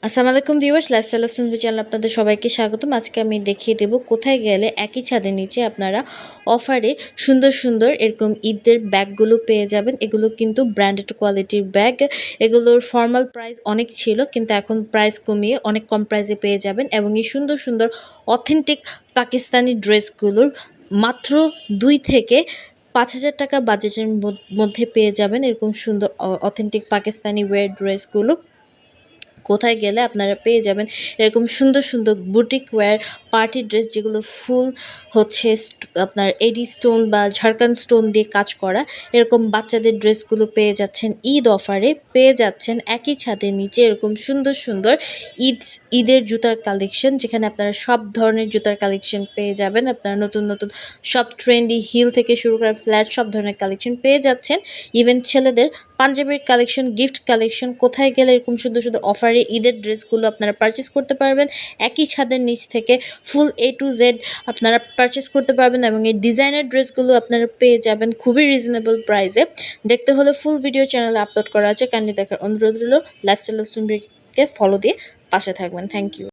আসসালামু আলাইকুম viewers, lifestyle of সুনভি channel আপনাদের সবাইকে স্বাগতম। আজকে আমি দেখিয়ে দেব কোথায় গেলে একই ছাদের নিচে আপনারা অফারে সুন্দর সুন্দর এরকম ঈদের ব্যাগগুলো পেয়ে যাবেন। এগুলো কিন্তু ব্র্যান্ডেড কোয়ালিটির ব্যাগ। এগুলোর ফর্মাল প্রাইস অনেক ছিল, কিন্তু এখন প্রাইস কমিয়ে অনেক কম প্রাইসে পেয়ে যাবেন। এবং এই সুন্দর সুন্দর অথেন্টিক পাকিস্তানি ড্রেসগুলোর মাত্র 2 থেকে 5,000 টাকা বাজেটের মধ্যে পেয়ে যাবেন এরকম সুন্দর অথেন্টিক পাকিস্তানি ওয়্যার ড্রেসগুলো। কোথায় গেলে আপনারা পেয়ে যাবেন এরকম সুন্দর সুন্দর বুটিক ওয়্যার পার্টি ড্রেস, যেগুলো ফুল হচ্ছে আপনার এডি স্টোন বা ঝাড়খান স্টোন দিয়ে কাজ করা। এরকম বাচ্চাদের ড্রেসগুলো পেয়ে যাচ্ছেন ঈদ অফারে। পেয়ে যাচ্ছেন একই ছাদের নিচে এরকম সুন্দর সুন্দর ঈদের জুতার কালেকশন, যেখানে আপনারা সব ধরনের জুতার কালেকশন পেয়ে যাবেন। আপনারা নতুন নতুন সব ট্রেন্ডি হিল থেকে শুরু করে ফ্ল্যাট সব ধরনের কালেকশন পেয়ে যাচ্ছেন। ইভেন ছেলেদের পাঞ্জাবির কালেকশন, গিফট কালেকশন, কোথায় গেলে এরকম সুন্দর সুন্দর অফারে ঈদের ড্রেসগুলো আপনারা পারচেস করতে পারবেন একই ছাদের নিচ থেকে। ফুল A to Z আপনারা পারচেস করতে পারবেন এবং এই ডিজাইনার ড্রেসগুলো আপনারা পেয়ে যাবেন খুবই রিজনেবল প্রাইসে। দেখতে হলে ফুল ভিডিও চ্যানেলে আপলোড করা আছে, কাইন্ডলি দেখার অনুরোধ রইল। লাইফস্টাইল অফ সুনবিকে ফলো দিয়ে পাশে থাকবেন। Thank you.